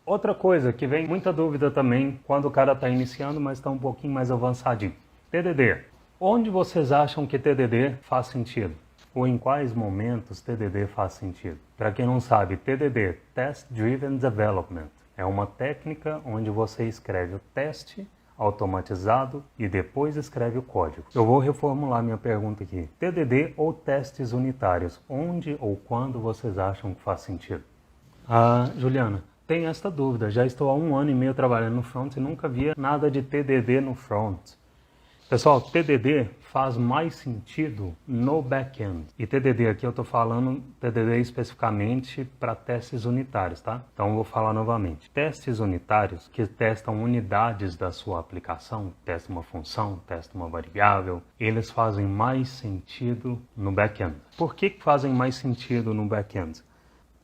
Outra coisa que vem muita dúvida também quando o cara está iniciando, mas está um pouquinho mais avançadinho. TDD. Onde vocês acham que TDD faz sentido? Ou em quais momentos TDD faz sentido? Para quem não sabe, TDD, Test Driven Development, é uma técnica onde você escreve o teste automatizado e depois escreve o código. Eu vou reformular minha pergunta aqui. TDD ou testes unitários, onde ou quando vocês acham que faz sentido? Juliana, tenho esta dúvida. Já estou há 1 ano e meio trabalhando no front e nunca via nada de TDD no front. Pessoal, TDD faz mais sentido no back-end. E TDD aqui eu estou falando TDD especificamente para testes unitários, tá? Então eu vou falar novamente. Testes unitários que testam unidades da sua aplicação, testam uma função, testam uma variável, eles fazem mais sentido no back-end. Por que fazem mais sentido no back-end?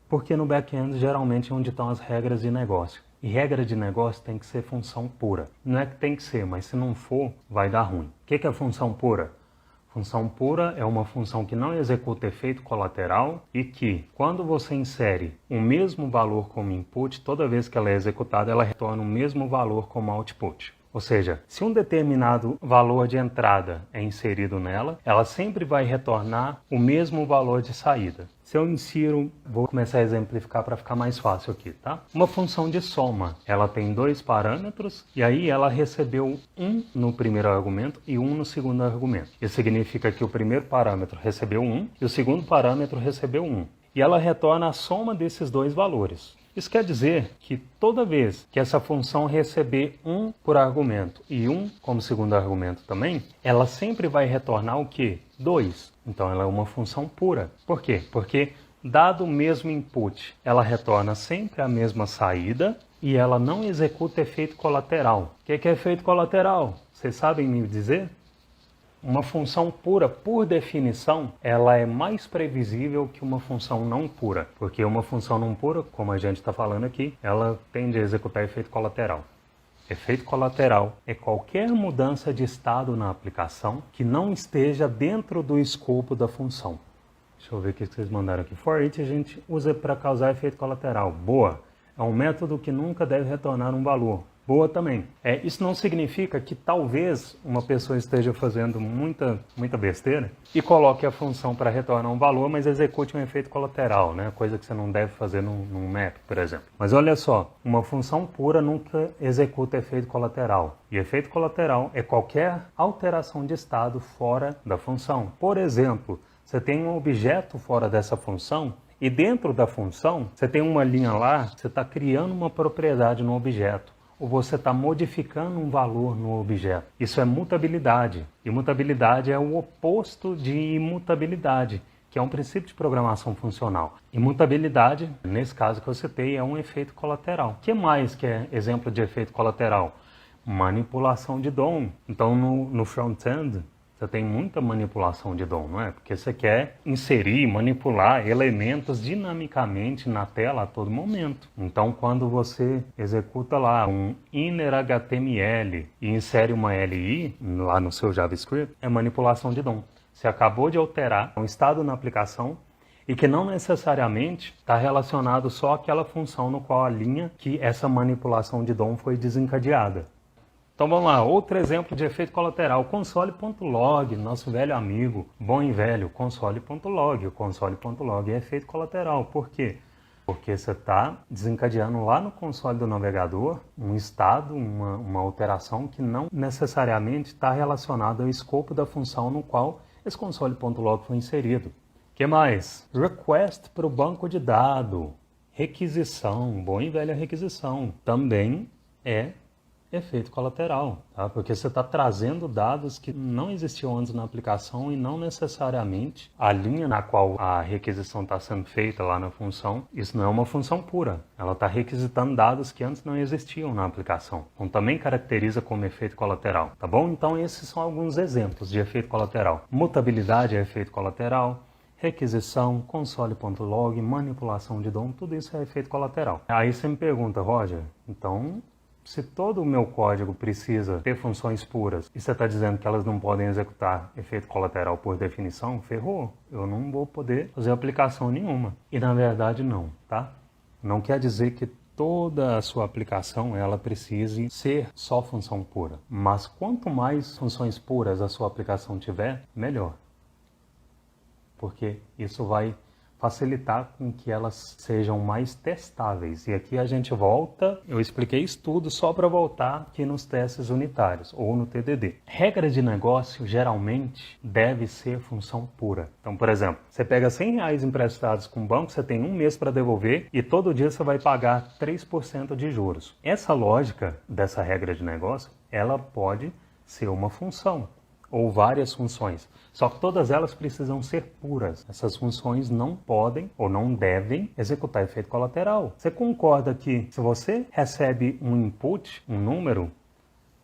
Porque no back-end geralmente é onde estão as regras de negócio. E regra de negócio tem que ser função pura. Não é que tem que ser, mas se não for, vai dar ruim. O que é função pura? Função pura é uma função que não executa efeito colateral e que, quando você insere o mesmo valor como input, toda vez que ela é executada, ela retorna o mesmo valor como output. Ou seja, se um determinado valor de entrada é inserido nela, ela sempre vai retornar o mesmo valor de saída. Se eu insiro, vou começar a exemplificar para ficar mais fácil aqui, tá? Uma função de soma, ela tem 2 parâmetros e aí ela recebeu 1 no primeiro argumento e 1 no segundo argumento. Isso significa que o primeiro parâmetro recebeu 1 e o segundo parâmetro recebeu 1. E ela retorna a soma desses 2 valores. Isso quer dizer que toda vez que essa função receber 1 por argumento e 1 como segundo argumento também, ela sempre vai retornar o quê? 2. Então ela é uma função pura. Por quê? Porque dado o mesmo input, ela retorna sempre a mesma saída e ela não executa efeito colateral. O que é efeito colateral? Vocês sabem me dizer? Uma função pura, por definição, ela é mais previsível que uma função não pura, porque uma função não pura, como a gente está falando aqui, ela tende a executar efeito colateral. Efeito colateral é qualquer mudança de estado na aplicação que não esteja dentro do escopo da função. Deixa eu ver o que vocês mandaram aqui. For each a gente usa para causar efeito colateral. Boa! É um método que nunca deve retornar um valor. Boa também. Isso não significa que talvez uma pessoa esteja fazendo muita besteira e coloque a função para retornar um valor, mas execute um efeito colateral, né? Coisa que você não deve fazer num map, por exemplo. Mas olha só, uma função pura nunca executa efeito colateral. E efeito colateral é qualquer alteração de estado fora da função. Por exemplo, você tem um objeto fora dessa função e dentro da função você tem uma linha lá, você está criando uma propriedade no objeto. Ou você está modificando um valor no objeto. Isso é mutabilidade. E mutabilidade é o oposto de imutabilidade, que é um princípio de programação funcional. Imutabilidade, nesse caso que eu citei, é um efeito colateral. O que mais que é exemplo de efeito colateral? Manipulação de DOM. Então, no front-end, você tem muita manipulação de DOM, não é? Porque você quer inserir, manipular elementos dinamicamente na tela a todo momento. Então, quando você executa lá um inner HTML e insere uma LI lá no seu JavaScript, é manipulação de DOM. Você acabou de alterar um estado na aplicação e que não necessariamente está relacionado só àquela função no qual a linha que essa manipulação de DOM foi desencadeada. Então vamos lá, outro exemplo de efeito colateral, console.log, nosso velho amigo, bom e velho, console.log. O console.log é efeito colateral, por quê? Porque você está desencadeando lá no console do navegador um estado, uma alteração que não necessariamente está relacionada ao escopo da função no qual esse console.log foi inserido. O que mais? Request para o banco de dados, requisição, bom e velha requisição, também é efeito colateral, tá? Porque você está trazendo dados que não existiam antes na aplicação e não necessariamente a linha na qual a requisição está sendo feita lá na função, isso não é uma função pura, ela está requisitando dados que antes não existiam na aplicação, então também caracteriza como efeito colateral, tá bom? Então esses são alguns exemplos de efeito colateral. Mutabilidade é efeito colateral, requisição, console.log, manipulação de DOM, tudo isso é efeito colateral. Aí você me pergunta, Roger, então se todo o meu código precisa ter funções puras e você está dizendo que elas não podem executar efeito colateral por definição, ferrou. Eu não vou poder fazer aplicação nenhuma. E na verdade não, tá? Não quer dizer que toda a sua aplicação ela precise ser só função pura. Mas quanto mais funções puras a sua aplicação tiver, melhor. Porque isso vai facilitar com que elas sejam mais testáveis. E aqui a gente volta, eu expliquei isso tudo só para voltar aqui nos testes unitários ou no TDD. Regra de negócio geralmente deve ser função pura. Então, por exemplo, você pega R$100 emprestados com o banco, você tem um mês para devolver e todo dia você vai pagar 3% de juros. Essa lógica dessa regra de negócio, ela pode ser uma função ou várias funções. Só que todas elas precisam ser puras. Essas funções não podem ou não devem executar efeito colateral. Você concorda que se você recebe um input, um número,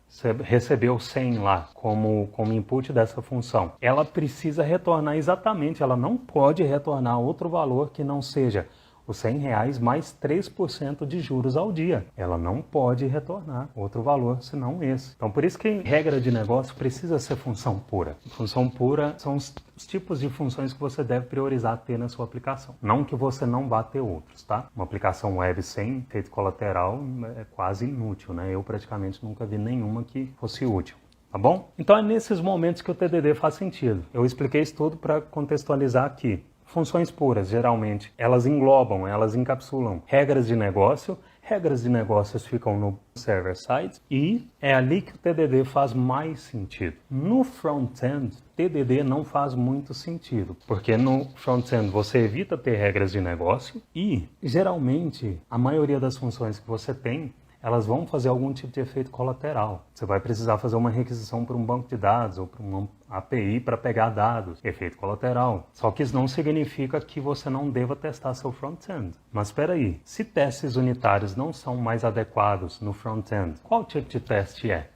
você recebeu 100 lá como input dessa função, ela precisa retornar exatamente, ela não pode retornar outro valor que não seja os R$100 mais 3% de juros ao dia. Ela não pode retornar outro valor senão esse. Então, por isso que regra de negócio precisa ser função pura. Função pura são os tipos de funções que você deve priorizar ter na sua aplicação. Não que você não vá ter outros, tá? Uma aplicação web sem efeito colateral é quase inútil, né? Eu praticamente nunca vi nenhuma que fosse útil. Tá bom? Então é nesses momentos que o TDD faz sentido. Eu expliquei isso tudo para contextualizar aqui. Funções puras, geralmente, elas englobam, elas encapsulam regras de negócio. Regras de negócios ficam no server-side e é ali que o TDD faz mais sentido. No front-end, TDD não faz muito sentido, porque no front-end você evita ter regras de negócio e, geralmente, a maioria das funções que você tem elas vão fazer algum tipo de efeito colateral. Você vai precisar fazer uma requisição para um banco de dados ou para uma API para pegar dados. Efeito colateral. Só que isso não significa que você não deva testar seu front-end. Mas espera aí, se testes unitários não são mais adequados no front-end, qual tipo de teste é?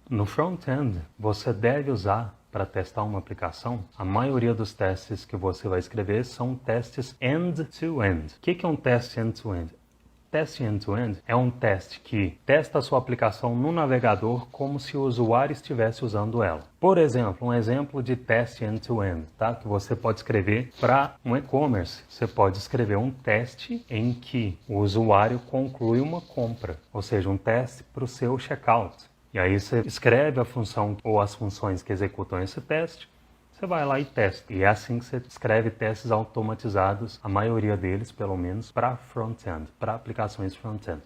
No front-end, você deve usar para testar uma aplicação, a maioria dos testes que você vai escrever são testes end-to-end. O que é um teste end-to-end? Teste end-to-end é um teste que testa a sua aplicação no navegador como se o usuário estivesse usando ela. Por exemplo, um exemplo de teste end-to-end, tá? Que você pode escrever para um e-commerce. Você pode escrever um teste em que o usuário conclui uma compra, ou seja, um teste para o seu checkout. E aí você escreve a função ou as funções que executam esse teste, você vai lá e testa. E é assim que você escreve testes automatizados, a maioria deles, pelo menos, para front-end, para aplicações front-end.